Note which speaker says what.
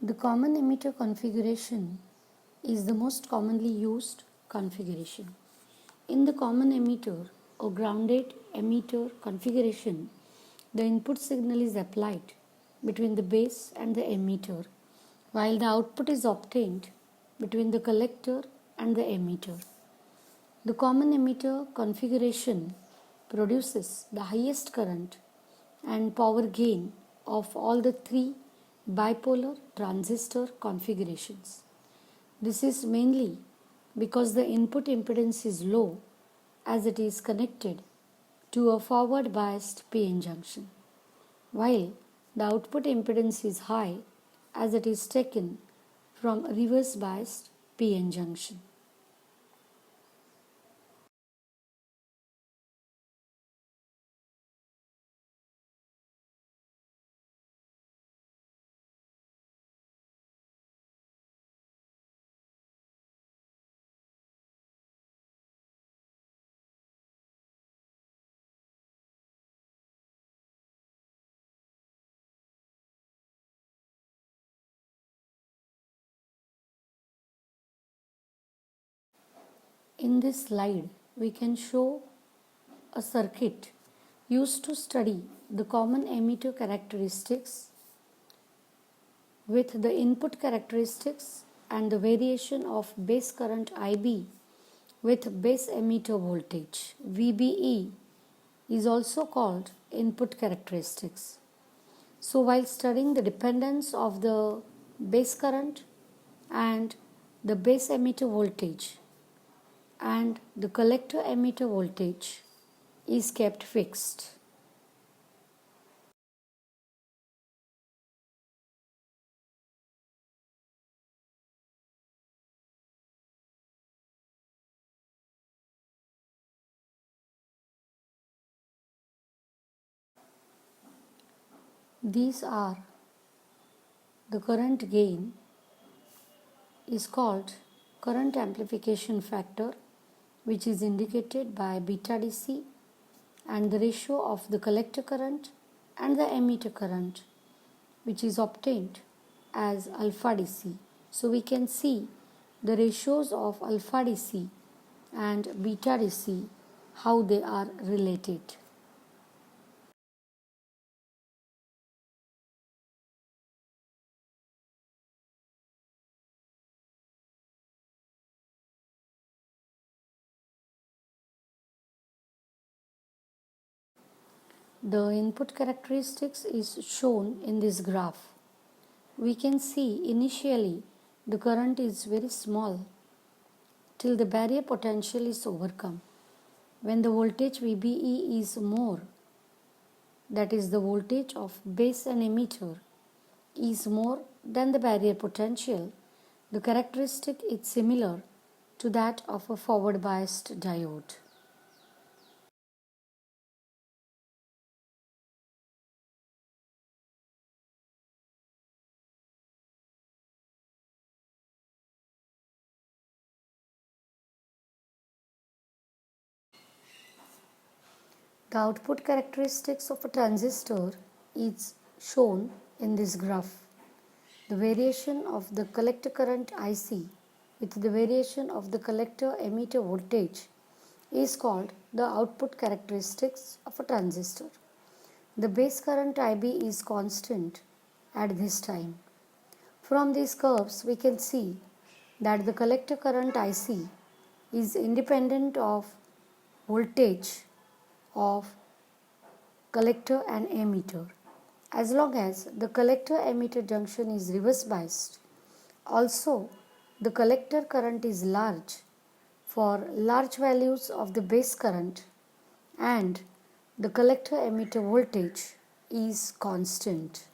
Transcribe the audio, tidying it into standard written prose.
Speaker 1: The common emitter configuration is the most commonly used configuration. In the common emitter or grounded emitter configuration, the input signal is applied between the base and the emitter, while the output is obtained between the collector and the emitter. The common emitter configuration produces the highest current and power gain of all the three bipolar transistor configurations. This is mainly because the input impedance is low as it is connected to a forward biased PN junction, while the output impedance is high as it is taken from a reverse biased PN junction. In this slide, we can show a circuit used to study the common emitter characteristics with the input characteristics and the variation of base current IB with base emitter voltage VBE is also called input characteristics. So while studying the dependence of the base current and the base emitter voltage and the collector emitter voltage is kept fixed. These are the current gain is called current amplification factor, which is indicated by beta DC, and the ratio of the collector current and the emitter current, which is obtained as alpha DC. So we can see the ratios of alpha DC and beta DC, how they are related. The input characteristics is shown in this graph. We can see initially the current is very small till the barrier potential is overcome. When the voltage VBE is more, that is the voltage of base and emitter is more than the barrier potential, the characteristic is similar to that of a forward biased diode. The output characteristics of a transistor is shown in this graph. The variation of the collector current IC with the variation of the collector emitter voltage is called the output characteristics of a transistor. The base current IB is constant at this time. From these curves we can see that the collector current IC is independent of voltage of collector and emitter as long as the collector emitter junction is reverse biased. Also, the collector current is large for large values of the base current and the collector emitter voltage is constant.